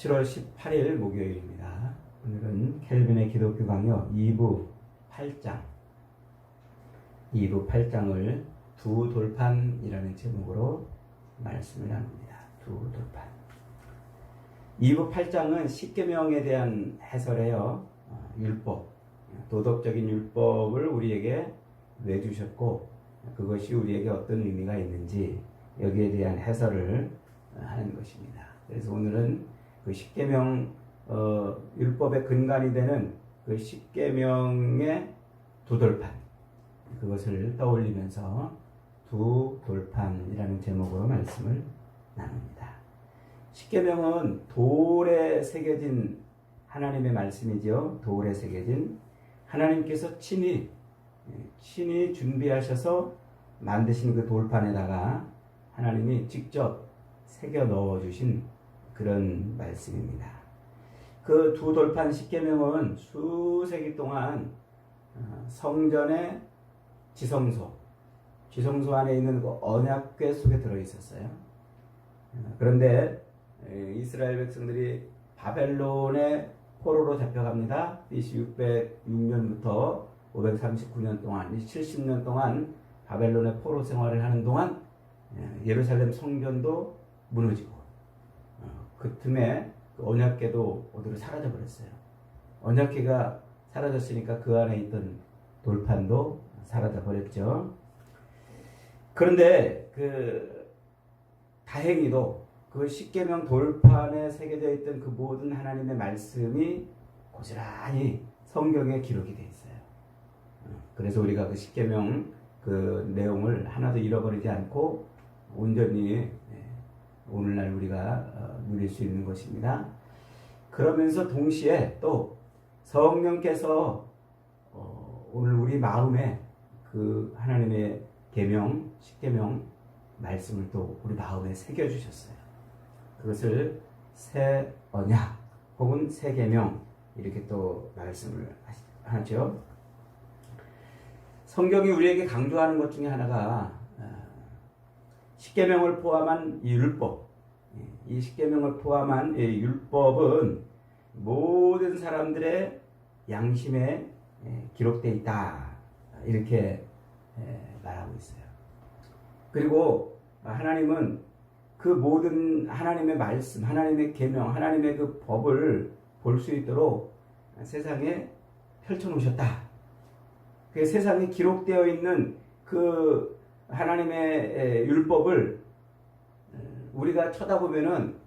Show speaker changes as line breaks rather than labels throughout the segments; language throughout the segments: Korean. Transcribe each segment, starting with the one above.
7월 18일 목요일입니다. 오늘은 켈빈의 기독교 강요 2부 8장을 두 돌판이라는 제목으로 말씀을 나눕니다. 두 돌판. 2부 8장은 십계명에 대한 해설이에요. 율법, 도덕적인 율법을 우리에게 왜 주셨고 그것이 우리에게 어떤 의미가 있는지 여기에 대한 해설을 하는 것입니다. 그래서 오늘은 그 십계명 율법의 근간이 되는 그 십계명의 두 돌판, 그것을 떠올리면서 두 돌판이라는 제목으로 말씀을 나눕니다. 십계명은 돌에 새겨진 하나님의 말씀이죠. 돌에 새겨진 하나님께서 친히 준비하셔서 만드신 그 돌판에다가 하나님이 직접 새겨 넣어주신 그런 말씀입니다. 그 두 돌판 십계명은 수세기 동안 성전의 지성소 안에 있는 그 언약궤 속에 들어있었어요. 그런데 이스라엘 백성들이 바벨론의 포로로 잡혀갑니다. BC 606년부터 539년 동안 70년 동안 바벨론의 포로 생활을 하는 동안 예루살렘 성전도 무너지고 그 틈에 그 언약궤도 어디로 사라져 버렸어요. 언약궤가 사라졌으니까 그 안에 있던 돌판도 사라져 버렸죠. 그런데 다행히도 그 십계명 돌판에 새겨져 있던 그 모든 하나님의 말씀이 고스란히 성경에 기록이 되어 있어요. 그래서 우리가 그 십계명 그 내용을 하나도 잃어버리지 않고 온전히 오늘날 우리가 누릴 수 있는 것입니다. 그러면서 동시에 또 성령께서 오늘 우리 마음에 그 하나님의 계명, 십계명 말씀을 또 우리 마음에 새겨주셨어요. 그것을 새 언약 혹은 새 계명 이렇게 또 말씀을 하죠. 성경이 우리에게 강조하는 것 중에 하나가 십계명을 포함한 이 율법, 이 십계명을 포함한 이 율법은 모든 사람들의 양심에 기록되어 있다 이렇게 말하고 있어요. 그리고 하나님은 그 모든 하나님의 말씀, 하나님의 계명, 하나님의 그 법을 볼 수 있도록 세상에 펼쳐놓으셨다. 그 세상에 기록되어 있는 그 하나님의 율법을 우리가 쳐다보면은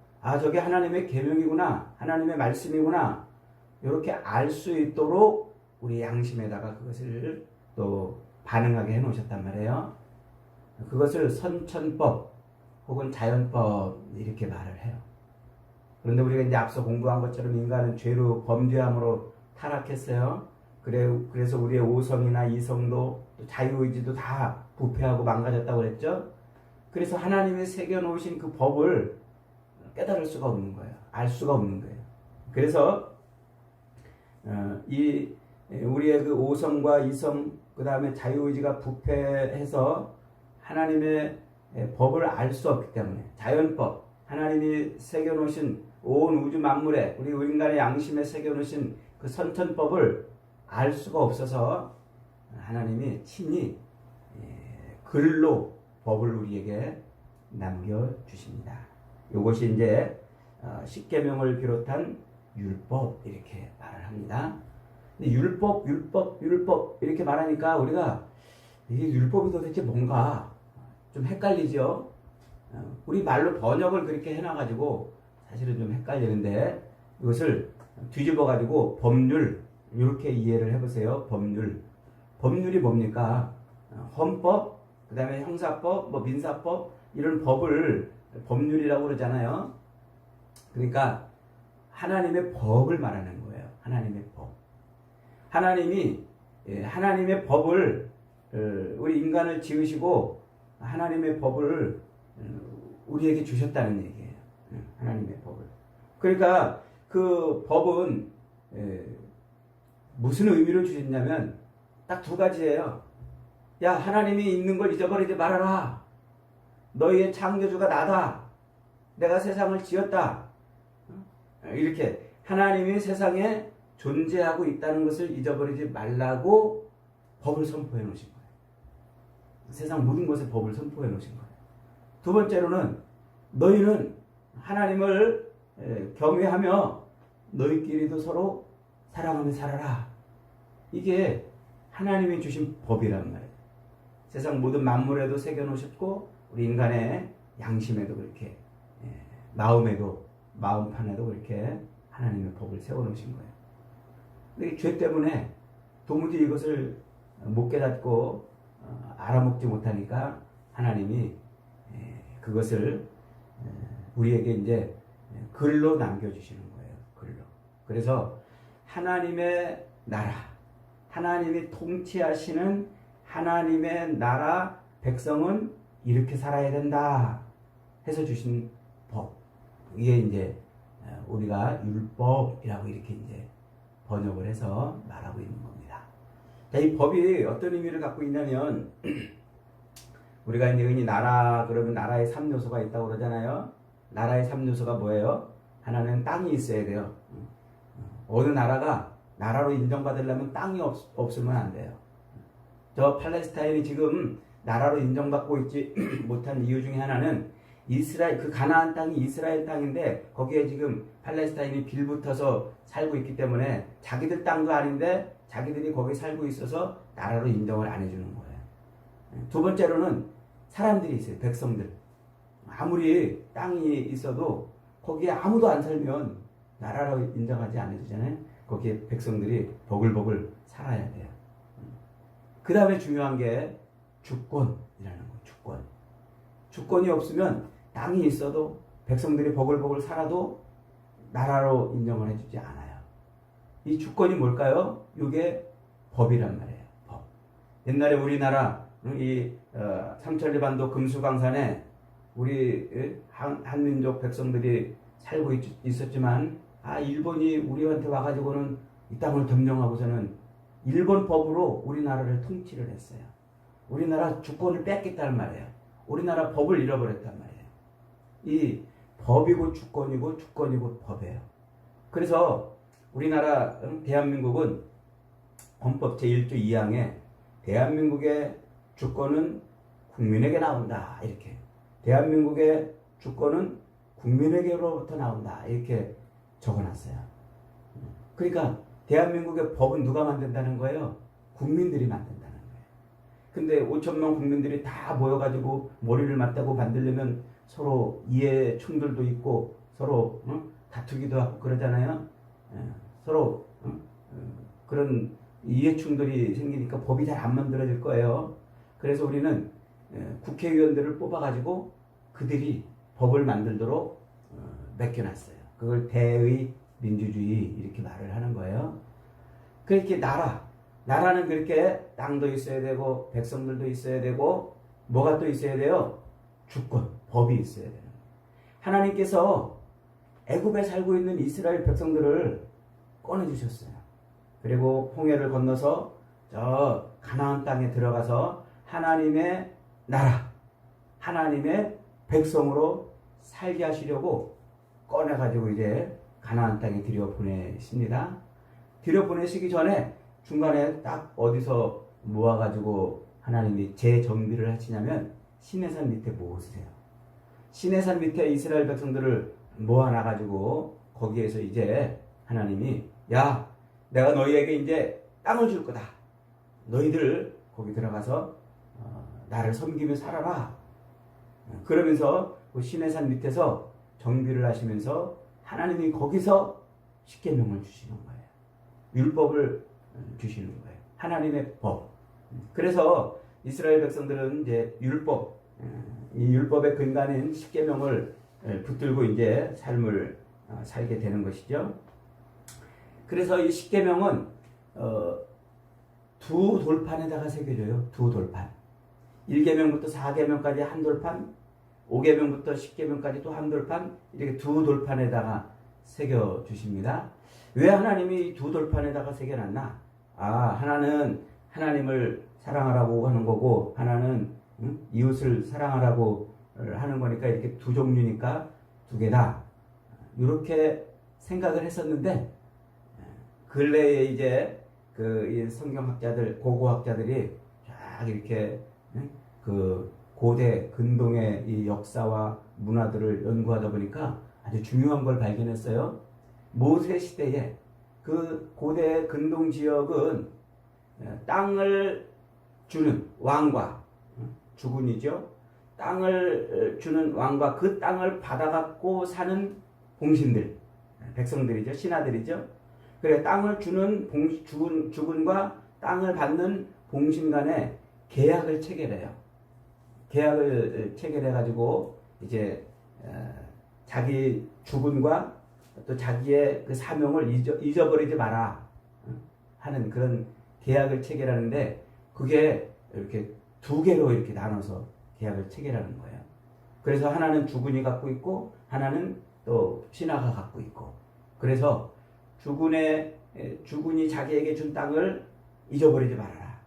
저게 하나님의 계명이구나, 하나님의 말씀이구나 이렇게 알 수 있도록 우리 양심에다가 그것을 또 반응하게 해놓으셨단 말이에요. 그것을 선천법 혹은 자연법 이렇게 말을 해요. 그런데 우리가 이제 앞서 공부한 것처럼 인간은 죄로 범죄함으로 타락했어요. 그래서 우리의 오성이나 이성도 또 자유의지도 다 부패하고 망가졌다고 그랬죠. 그래서 하나님이 새겨놓으신 그 법을 깨달을 수가 없는 거예요. 알 수가 없는 거예요. 그래서 우리의 그 오성과 이성 그 다음에 자유의지가 부패해서 하나님의 법을 알 수 없기 때문에 자연법, 하나님이 새겨놓으신 온 우주 만물에 우리 인간의 양심에 새겨놓으신 그 선천법을 알 수가 없어서 하나님이 친히 글로 법을 우리에게 남겨주십니다. 이것이 이제 십계명을 비롯한 율법 이렇게 말을 합니다. 근데 율법 이렇게 말하니까 우리가 이게 율법이 도대체 뭔가 좀 헷갈리죠. 우리 말로 번역을 그렇게 해놔가지고 사실은 좀 헷갈리는데 이것을 뒤집어가지고 법률 이렇게 이해를 해보세요. 법률이 뭡니까? 헌법, 그 다음에 형사법, 민사법 이런 법을 법률이라고 그러잖아요. 그러니까 하나님의 법을 말하는 거예요. 하나님의 법. 하나님이 하나님의 법을 우리 인간을 지으시고 하나님의 법을 우리에게 주셨다는 얘기예요. 하나님의 법을. 그러니까 그 법은 무슨 의미를 주셨냐면 딱 두 가지예요. 야, 하나님이 있는 걸 잊어버리지 말아라. 너희의 창조주가 나다. 내가 세상을 지었다. 이렇게 하나님이 세상에 존재하고 있다는 것을 잊어버리지 말라고 법을 선포해 놓으신 거예요. 세상 모든 것에 법을 선포해 놓으신 거예요. 두 번째로는 너희는 하나님을 경외하며 너희끼리도 서로 사랑하며 살아라. 이게 하나님이 주신 법이란 말이에요. 세상 모든 만물에도 새겨놓으셨고 우리 인간의 양심에도 그렇게 마음에도 마음판에도 그렇게 하나님의 법을 세워놓으신 거예요. 근데 죄 때문에 도무지 이것을 못 깨닫고 알아먹지 못하니까 하나님이 그것을 우리에게 이제 글로 남겨주시는 거예요. 글로. 그래서 하나님의 나라, 하나님이 통치하시는 하나님의 나라 백성은 이렇게 살아야 된다 해서 주신 법. 이게 이제 우리가 율법이라고 이렇게 이제 번역을 해서 말하고 있는 겁니다. 자, 이 법이 어떤 의미를 갖고 있냐면 우리가 이제 흔히 나라 그러면 나라의 3요소가 있다고 그러잖아요. 나라의 3요소가 뭐예요? 하나는 땅이 있어야 돼요. 어느 나라가 나라로 인정받으려면 땅이 없으면 안 돼요. 저 팔레스타인이 지금 나라로 인정받고 있지 못한 이유 중에 하나는 이스라엘, 그 가나안 땅이 이스라엘 땅인데 거기에 지금 팔레스타인이 빌붙어서 살고 있기 때문에 자기들 땅도 아닌데 자기들이 거기 살고 있어서 나라로 인정을 안 해주는 거예요. 두 번째로는 사람들이 있어요. 백성들. 아무리 땅이 있어도 거기에 아무도 안 살면 나라로 인정하지 않아주잖아요. 거기에 백성들이 버글버글 살아야 돼요. 그 다음에 중요한 게 주권이라는 거예요. 주권. 주권이 없으면 땅이 있어도 백성들이 버글버글 살아도 나라로 인정을 해주지 않아요. 이 주권이 뭘까요? 이게 법이란 말이에요. 법. 옛날에 우리나라 이 삼천리반도 금수강산에 우리 한민족 백성들이 살고 있었지만 일본이 우리한테 와가지고는 이 땅을 점령하고서는 일본 법으로 우리나라를 통치를 했어요. 우리나라 주권을 뺏겠다는 말이에요. 우리나라 법을 잃어버렸단 말이에요. 이 법이고 주권이고 주권이고 법이에요. 그래서 우리나라 대한민국은 헌법 제1조 2항에 대한민국의 주권은 국민에게 나온다. 이렇게. 대한민국의 주권은 국민에게로부터 나온다. 이렇게 적어놨어요. 그러니까 대한민국의 법은 누가 만든다는 거예요? 국민들이 만든다는 거예요. 근데 5천만 국민들이 다 모여가지고 머리를 맞대고 만들려면 서로 이해 충돌도 있고 서로 다투기도 하고 그러잖아요. 서로 그런 이해 충돌이 생기니까 법이 잘 안 만들어질 거예요. 그래서 우리는 국회의원들을 뽑아가지고 그들이 법을 만들도록 맡겨놨어요. 그걸 대의 민주주의 이렇게 말을 하는 거예요. 그렇게 나라는 그렇게 땅도 있어야 되고 백성들도 있어야 되고 뭐가 또 있어야 돼요? 주권, 법이 있어야 돼요. 하나님께서 애굽에 살고 있는 이스라엘 백성들을 꺼내주셨어요. 그리고 홍해를 건너서 저 가나안 땅에 들어가서 하나님의 나라, 하나님의 백성으로 살게 하시려고 꺼내가지고 이제 가나안 땅에 들여보내십니다. 들여보내시기 전에 중간에 딱 어디서 모아가지고 하나님이 재정비를 하시냐면 시내산 밑에 모으세요. 시내산 밑에 이스라엘 백성들을 모아놔가지고 거기에서 이제 하나님이 야, 내가 너희에게 이제 땅을 줄 거다. 너희들 거기 들어가서 나를 섬기며 살아라. 그러면서 그 시내산 밑에서 정비를 하시면서 하나님이 거기서 십계명을 주시는 거예요. 율법을 주시는 거예요. 하나님의 법. 그래서 이스라엘 백성들은 이제 이 율법의 근간인 십계명을 붙들고 이제 삶을 살게 되는 것이죠. 그래서 이 십계명은 두 돌판에다가 새겨져요. 두 돌판. 1계명부터 4계명까지 한 돌판, 5계명부터 10계명까지 또 한 돌판, 이렇게 두 돌판에다가 새겨 주십니다. 왜 하나님이 두 돌판에다가 새겨놨나? 하나는 하나님을 사랑하라고 하는 거고, 하나는 이웃을 사랑하라고 하는 거니까 이렇게 두 종류니까 두 개다. 이렇게 생각을 했었는데 근래에 이제 이 성경학자들, 고고학자들이 쫙 이렇게 그 고대 근동의 이 역사와 문화들을 연구하다 보니까 아주 중요한 걸 발견했어요. 모세 시대에 그 고대 근동 지역은 땅을 주는 왕과 주군이죠. 땅을 주는 왕과 그 땅을 받아갖고 사는 봉신들, 백성들이죠. 신하들이죠. 그래 땅을 주는 주군과 땅을 받는 봉신 간에 계약을 체결해요. 계약을 체결해가지고 이제 자기 주군과 또 자기의 그 사명을 잊어버리지 마라 하는 그런 계약을 체결하는데 그게 이렇게 두 개로 이렇게 나눠서 계약을 체결하는 거예요. 그래서 하나는 주군이 갖고 있고 하나는 또 신하가 갖고 있고 그래서 주군이 자기에게 준 땅을 잊어버리지 말아라.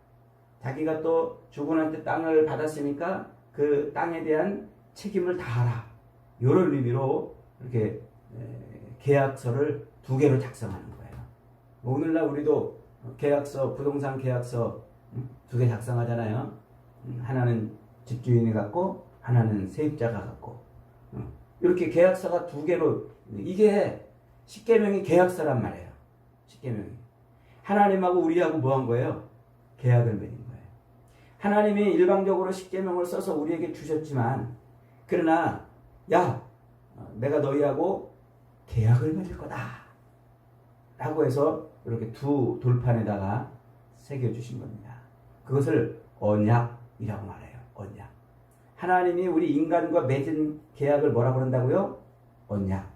자기가 또 주군한테 땅을 받았으니까 그 땅에 대한 책임을 다하라. 이런 의미로 이렇게 계약서를 두 개로 작성하는 거예요. 오늘날 우리도 계약서, 부동산 계약서 두 개 작성하잖아요. 하나는 집주인이 갖고 하나는 세입자가 갖고 이렇게 계약서가 두 개로 이게 십계명이 계약서란 말이에요. 십계명이 하나님하고 우리하고 뭐 한 거예요? 계약을 맺은 거예요. 하나님이 일방적으로 십계명을 써서 우리에게 주셨지만 그러나 야 내가 너희하고 계약을 맺을 거다 라고 해서 이렇게 두 돌판에다가 새겨주신 겁니다. 그것을 언약이라고 말해요. 언약. 하나님이 우리 인간과 맺은 계약을 뭐라 그런다고요? 언약.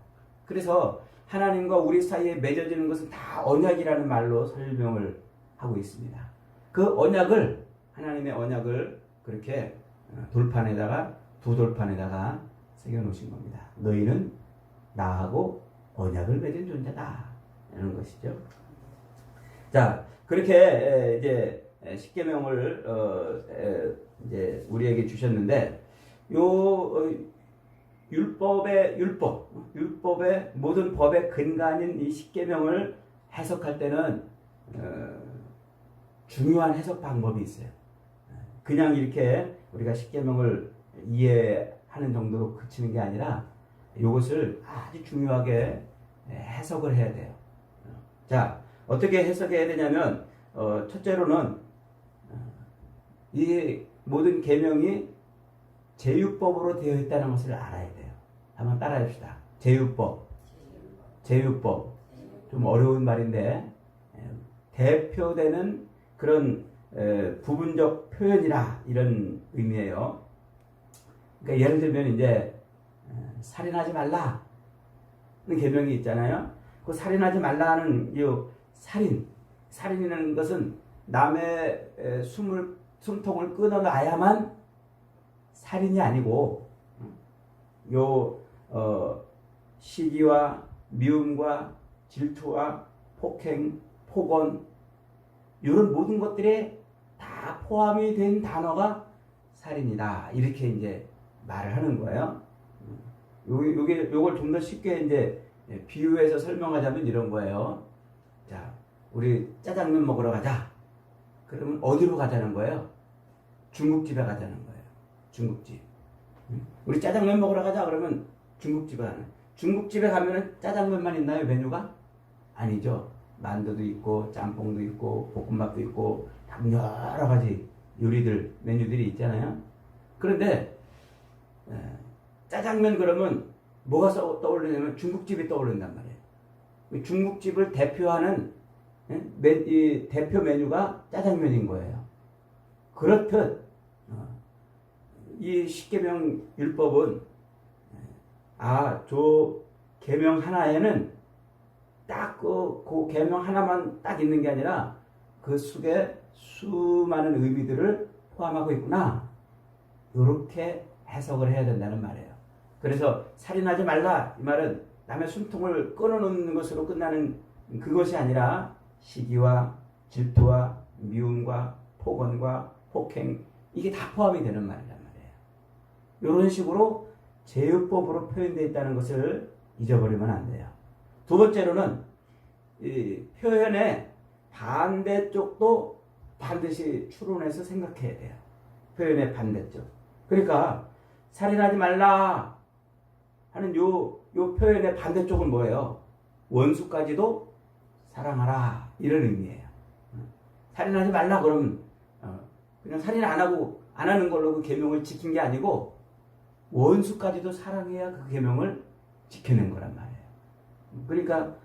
그래서 하나님과 우리 사이에 맺어지는 것은 다 언약이라는 말로 설명을 하고 있습니다. 그 언약을 하나님의 언약을 그렇게 돌판에다가 두 돌판에다가 새겨놓으신 겁니다. 너희는 나하고 언약을 맺은 존재다 이런 것이죠. 자 그렇게 이제 십계명을 이제 우리에게 주셨는데 요 율법의 모든 법의 근간인 이 십계명을 해석할 때는 중요한 해석 방법이 있어요. 그냥 이렇게 우리가 십계명을 이해하는 정도로 그치는 게 아니라 이것을 아주 중요하게 해석을 해야 돼요. 자, 어떻게 해석해야 되냐면 첫째로는 이 모든 계명이 제율법으로 되어 있다는 것을 알아야 돼요. 한번 따라합시다. 제율법. 좀 어려운 말인데 대표되는 그런 부분적 표현이라 이런 의미예요. 그러니까 예를 들면 이제 살인하지 말라는 계명이 있잖아요. 그 살인하지 말라는 이 살인이라는 것은 남의 숨통을 끊어놔야만 살인이 아니고 시기와 미움과 질투와 폭행, 폭언 이런 모든 것들이 다 포함이 된 단어가 살인이다. 이렇게 이제 말을 하는 거예요. 요걸 좀 더 쉽게 이제 비유해서 설명하자면 이런 거예요. 자, 우리 짜장면 먹으러 가자. 그러면 어디로 가자는 거예요? 중국집에 가자는 거예요. 중국집. 우리 짜장면 먹으러 가자 그러면 중국집에 가는. 중국집에 가면은 짜장면만 있나요, 메뉴가? 아니죠. 만두도 있고 짬뽕도 있고 볶음밥도 있고 여러 가지 요리들 메뉴들이 있잖아요. 그런데 짜장면 그러면 뭐가 떠오르냐면 중국집이 떠오른단 말이에요. 중국집을 대표하는 이 대표 메뉴가 짜장면인 거예요. 그렇듯 이 십계명 율법은 저 계명 하나에는 딱 그 계명 하나만 딱 있는 게 아니라 그 속에 수많은 의미들을 포함하고 있구나. 이렇게 해석을 해야 된다는 말이에요. 그래서 살인하지 말라 이 말은 남의 숨통을 끊어놓는 것으로 끝나는 그것이 아니라 시기와 질투와 미움과 폭언과 폭행 이게 다 포함이 되는 말이란 말이에요. 이런 식으로 제율법으로 표현되어 있다는 것을 잊어버리면 안 돼요. 두 번째로는 이 표현의 반대쪽도 반드시 추론해서 생각해야 돼요. 표현의 반대쪽. 그러니까 살인하지 말라 하는 요 표현의 반대쪽은 뭐예요? 원수까지도 사랑하라 이런 의미예요. 살인하지 말라 그러면 그냥 살인 안 하는 걸로 그 계명을 지킨 게 아니고 원수까지도 사랑해야 그 계명을 지켜낸 거란 말이에요. 그러니까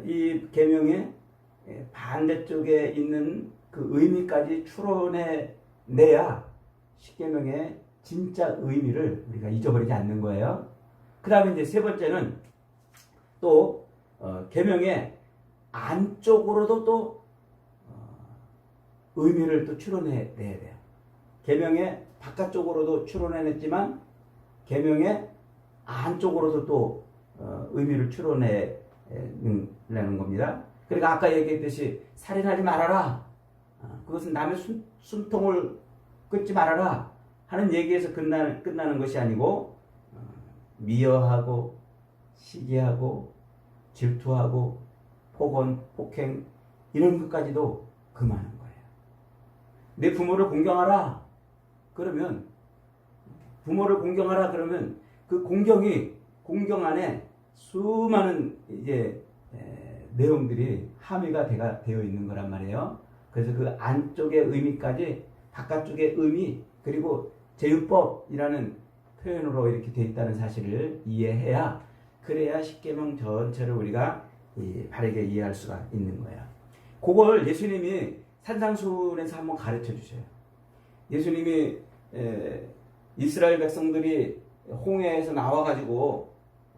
이 계명의 반대쪽에 있는 그 의미까지 추론해 내야 십계명의 진짜 의미를 우리가 잊어버리지 않는 거예요. 그 다음에 이제 세 번째는 또 계명의 안쪽으로도 또 의미를 또 추론해 내야 돼요. 계명의 바깥쪽으로도 추론해냈지만 계명의 안쪽으로도 또 의미를 추론해 내는 겁니다. 그러니까 아까 얘기했듯이 살인하지 말아라. 그것은 남의 숨통을 끊지 말아라 하는 얘기에서 끝나는 것이 아니고 미워하고 시기하고 질투하고 폭언, 폭행 이런 것까지도 금하는 거예요. 내 부모를 공경하라. 그러면 부모를 공경하라 그러면 그 공경 안에 수많은 이제 내용들이 함의가 되어 있는 거란 말이에요. 그래서 그 안쪽의 의미까지 바깥쪽의 의미 그리고 제율법이라는 표현으로 이렇게 되어 있다는 사실을 이해해야 그래야 십계명 전체를 우리가 바르게 이해할 수가 있는 거예요. 그걸 예수님이 산상수훈에서 한번 가르쳐 주셔요. 예수님이 이스라엘 백성들이 홍해에서 나와가지고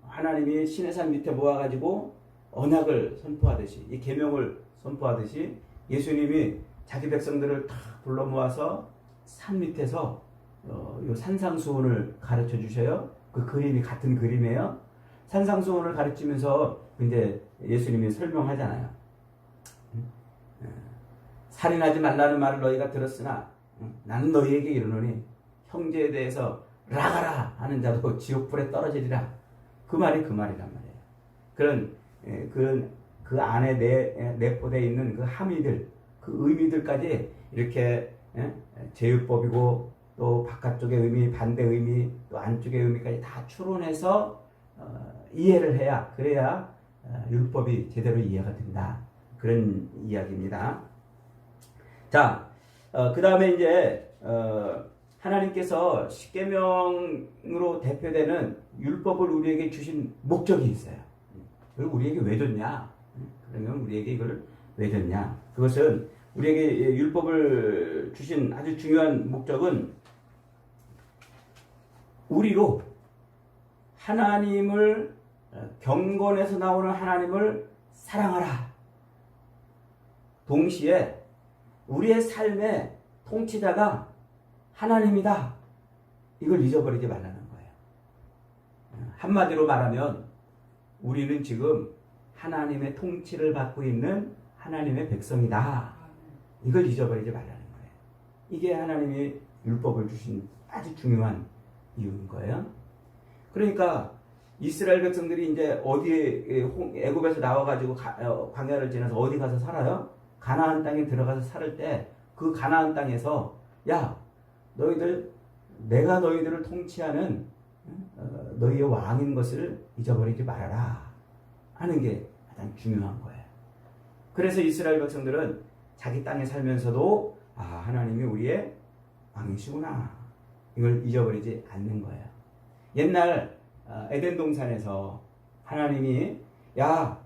하나님이 시내산 밑에 모아가지고 언약을 선포하듯이 이 계명을 선포하듯이 예수님이 자기 백성들을 다 불러 모아서 산 밑에서 요 산상수훈을 가르쳐 주셔요. 그 그림이 같은 그림이에요. 산상수훈을 가르치면서 이제 예수님이 설명하잖아요. 살인하지 말라는 말을 너희가 들었으나 나는 너희에게 이르노니 형제에 대해서 라가라 하는 자도 지옥불에 떨어지리라. 그 말이 그 말이란 말이에요. 그런 그 안에 내포되어 있는 그 함의들, 그 의미들까지 이렇게 제율법이고 또 바깥쪽의 의미, 반대 의미, 또 안쪽의 의미까지 다 추론해서 이해를 해야 그래야 율법이 제대로 이해가 된다. 그런 이야기입니다. 자, 그 다음에 이제 하나님께서 십계명으로 대표되는 율법을 우리에게 주신 목적이 있어요. 그걸 우리에게 왜 줬냐? 그러면 우리에게 이걸 왜 줬냐? 그것은 우리에게 율법을 주신 아주 중요한 목적은 우리로 하나님을 경건에서 나오는 하나님을 사랑하라. 동시에 우리의 삶의 통치자가 하나님이다. 이걸 잊어버리지 말라는 거예요. 한마디로 말하면 우리는 지금 하나님의 통치를 받고 있는 하나님의 백성이다. 이걸 잊어버리지 말라는 거예요. 이게 하나님이 율법을 주신 아주 중요한 이유인 거예요. 그러니까 이스라엘 백성들이 이제 어디에 애굽에서 나와가지고 광야를 지나서 어디 가서 살아요? 가나안 땅에 들어가서 살을 때 그 가나안 땅에서 야 너희들 내가 너희들을 통치하는 너희의 왕인 것을 잊어버리지 말아라 하는 게 가장 중요한 거예요. 그래서 이스라엘 백성들은 자기 땅에 살면서도 하나님이 우리의 왕이시구나 이걸 잊어버리지 않는 거예요. 옛날 에덴 동산에서 하나님이 야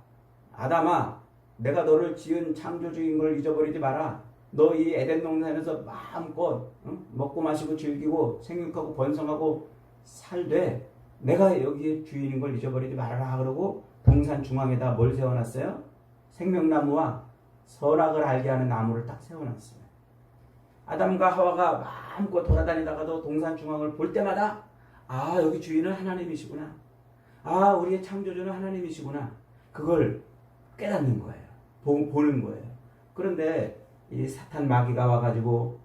아담아 내가 너를 지은 창조주인 걸 잊어버리지 마라. 너 이 에덴 동산에서 마음껏 먹고 마시고 즐기고 생육하고 번성하고 살되 내가 여기에 주인인 걸 잊어버리지 말아라 그러고 동산 중앙에다 뭘 세워놨어요? 생명나무와 선악을 알게 하는 나무를 딱 세워놨어요. 아담과 하와가 마음껏 돌아다니다가도 동산 중앙을 볼 때마다 여기 주인은 하나님이시구나. 우리의 창조주는 하나님이시구나. 그걸 깨닫는 거예요. 보는 거예요. 그런데 이 사탄 마귀가 와가지고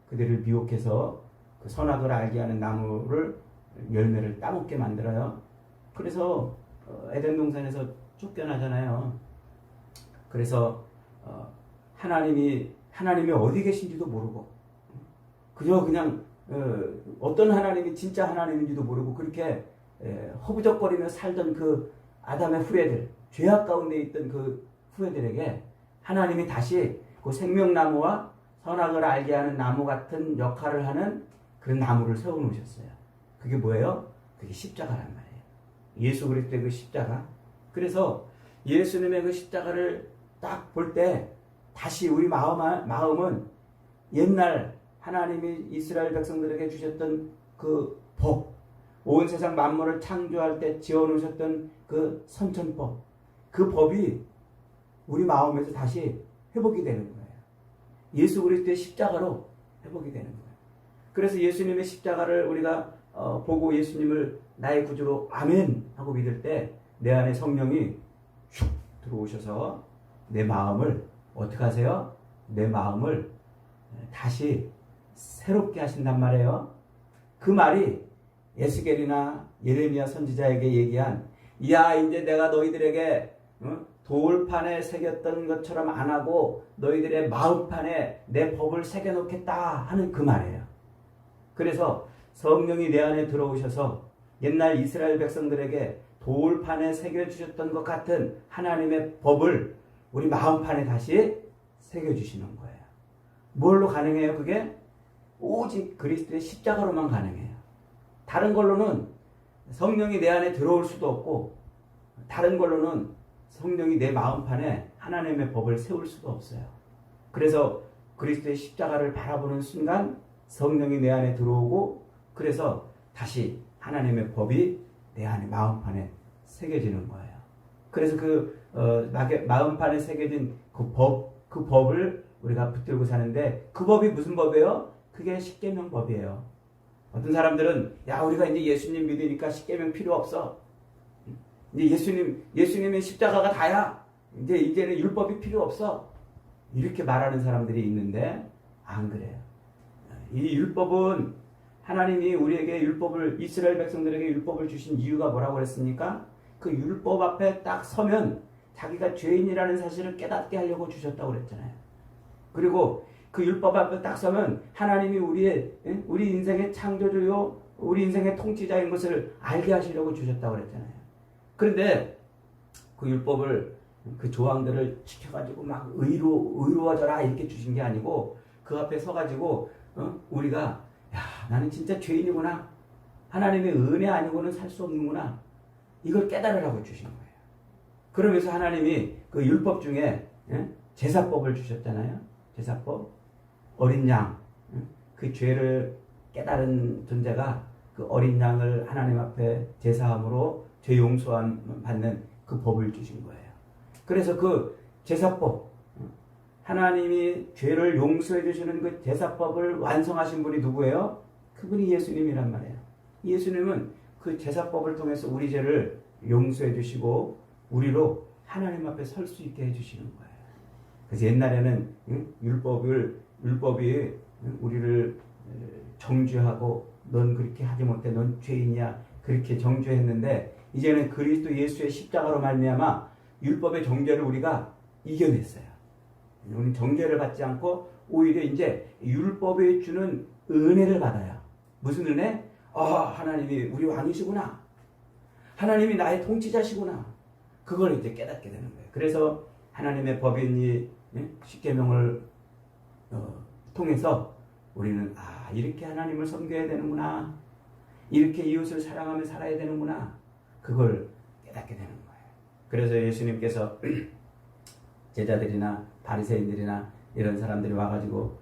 그들을 미혹해서 그 선악을 알게 하는 나무를 열매를 따먹게 만들어요. 그래서 에덴 동산에서 쫓겨나잖아요. 그래서 하나님이 어디 계신지도 모르고 그저 그냥 어떤 하나님이 진짜 하나님인지도 모르고 그렇게 허부적거리며 살던 그 아담의 후예들, 죄악 가운데 있던 그 후예들에게 하나님이 다시 그 생명나무와 선악을 알게 하는 나무 같은 역할을 하는 그런 나무를 세워놓으셨어요. 그게 뭐예요? 그게 십자가란 말이에요. 예수 그리스도의 그 십자가. 그래서 예수님의 그 십자가를 딱 볼 때 다시 우리 마음은 옛날 하나님이 이스라엘 백성들에게 주셨던 그 법, 온 세상 만물을 창조할 때 지어놓으셨던 그 선천법, 그 법이 우리 마음에서 다시 회복이 되는 거예요. 예수 그리스도의 십자가로 회복이 되는 거예요. 그래서 예수님의 십자가를 우리가 보고 예수님을 나의 구주로 아멘 하고 믿을 때 내 안에 성령이 슉 들어오셔서 내 마음을 어떻게 하세요? 내 마음을 다시 새롭게 하신단 말이에요. 그 말이 에스겔이나 예레미야 선지자에게 얘기한 야 이제 내가 너희들에게 돌판에 새겼던 것처럼 안 하고 너희들의 마음판에 내 법을 새겨놓겠다 하는 그 말이에요. 그래서 성령이 내 안에 들어오셔서 옛날 이스라엘 백성들에게 돌판에 새겨주셨던 것 같은 하나님의 법을 우리 마음판에 다시 새겨주시는 거예요. 뭘로 가능해요? 그게 오직 그리스도의 십자가로만 가능해요. 다른 걸로는 성령이 내 안에 들어올 수도 없고 다른 걸로는 성령이 내 마음판에 하나님의 법을 세울 수가 없어요. 그래서 그리스도의 십자가를 바라보는 순간 성령이 내 안에 들어오고 그래서 다시 하나님의 법이 내 안에 마음판에 새겨지는 거예요. 그래서 그 마음판에 새겨진 그 법을 우리가 붙들고 사는데 그 법이 무슨 법이에요? 그게 십계명 법이에요. 어떤 사람들은 야 우리가 이제 예수님 믿으니까 십계명 필요 없어. 이제 예수님의 십자가가 다야. 이제는 율법이 필요 없어. 이렇게 말하는 사람들이 있는데 안 그래요. 이 율법은 하나님이 우리에게 이스라엘 백성들에게 율법을 주신 이유가 뭐라고 그랬습니까? 그 율법 앞에 딱 서면 자기가 죄인이라는 사실을 깨닫게 하려고 주셨다고 그랬잖아요. 그리고 그 율법 앞에 딱 서면 하나님이 우리 인생의 창조주요, 우리 인생의 통치자인 것을 알게 하시려고 주셨다고 그랬잖아요. 그런데 그 율법을 그 조항들을 지켜가지고 막 의로워져라 이렇게 주신 게 아니고 그 앞에 서가지고 우리가 야 나는 진짜 죄인이구나. 하나님의 은혜 아니고는 살 수 없는구나. 이걸 깨달으라고 주신 거예요. 그러면서 하나님이 그 율법 중에 제사법을 주셨잖아요. 제사법. 어린 양. 그 죄를 깨달은 존재가 그 어린 양을 하나님 앞에 제사함으로 죄 용서함 받는 그 법을 주신 거예요. 그래서 그 제사법, 하나님이 죄를 용서해 주시는 그 제사법을 완성하신 분이 누구예요? 그분이 예수님이란 말이에요. 예수님은 그 제사법을 통해서 우리 죄를 용서해 주시고 우리로 하나님 앞에 설 수 있게 해주시는 거예요. 그래서 옛날에는 율법이 우리를 정죄하고 넌 그렇게 하지 못해 넌 죄인이야 그렇게 정죄했는데 이제는 그리스도 예수의 십자가로 말미암아 율법의 정죄를 우리가 이겨냈어요. 우리는 정죄를 받지 않고 오히려 이제 율법이 주는 은혜를 받아요. 무슨 은혜? 하나님이 우리 왕이시구나. 하나님이 나의 통치자시구나. 그걸 이제 깨닫게 되는 거예요. 그래서 하나님의 법인 이 십계명을 통해서 우리는 이렇게 하나님을 섬겨야 되는구나. 이렇게 이웃을 사랑하며 살아야 되는구나. 그걸 깨닫게 되는 거예요. 그래서 예수님께서 제자들이나 바리새인들이나 이런 사람들이 와가지고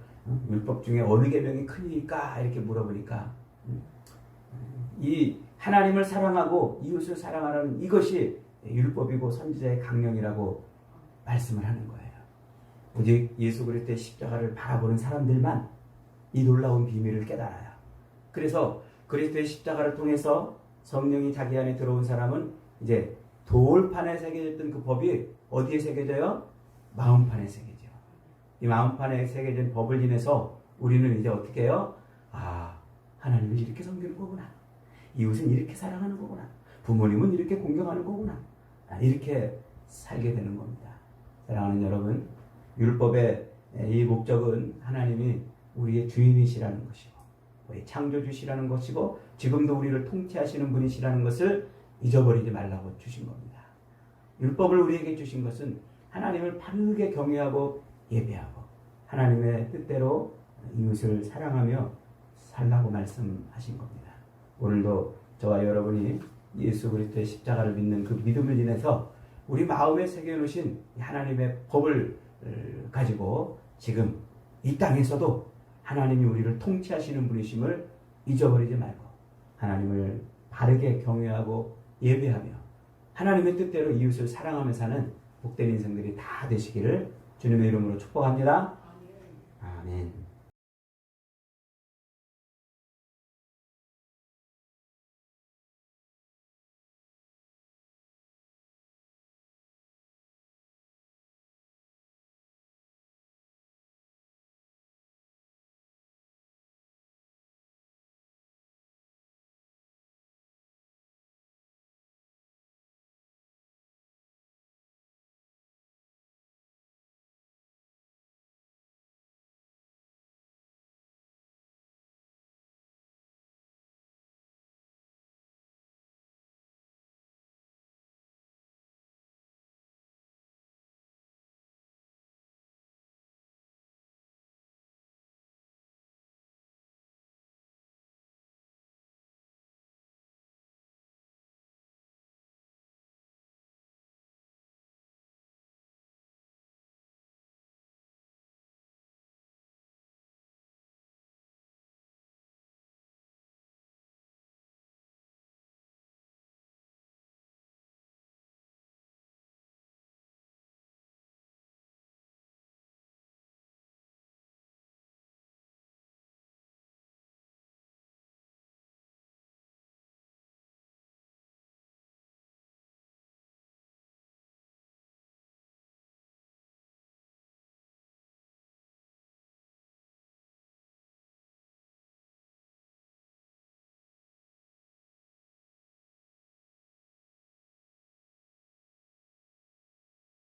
율법 중에 어느 계명이 크니까 이렇게 물어보니까 이 하나님을 사랑하고 이웃을 사랑하는 이것이 율법이고 선지자의 강령이라고 말씀을 하는 거예요. 오직 예수 그리스도의 십자가를 바라보는 사람들만 이 놀라운 비밀을 깨달아요. 그래서 그리스도의 십자가를 통해서 성령이 자기 안에 들어온 사람은 이제 돌판에 새겨졌던 그 법이 어디에 새겨져요? 마음판에 새겨져요. 이 마음판에 새겨진 법을 인해서 우리는 이제 어떻게 해요? 하나님을 이렇게 섬기는 거구나. 이웃은 이렇게 사랑하는 거구나. 부모님은 이렇게 공경하는 거구나. 이렇게 살게 되는 겁니다. 사랑하는 여러분, 율법의 이 목적은 하나님이 우리의 주인이시라는 것이고 우리 창조주시라는 것이고 지금도 우리를 통치하시는 분이시라는 것을 잊어버리지 말라고 주신 겁니다. 율법을 우리에게 주신 것은 하나님을 바르게 경외하고 예배하고 하나님의 뜻대로 이웃을 사랑하며 살라고 말씀하신 겁니다. 오늘도 저와 여러분이 예수 그리스도의 십자가를 믿는 그 믿음을 인해서 우리 마음에 새겨놓으신 하나님의 법을 가지고 지금 이 땅에서도 하나님이 우리를 통치하시는 분이심을 잊어버리지 말고 하나님을 바르게 경외하고 예배하며 하나님의 뜻대로 이웃을 사랑하며 사는 복된 인생들이 다 되시기를 주님의 이름으로 축복합니다. 아멘.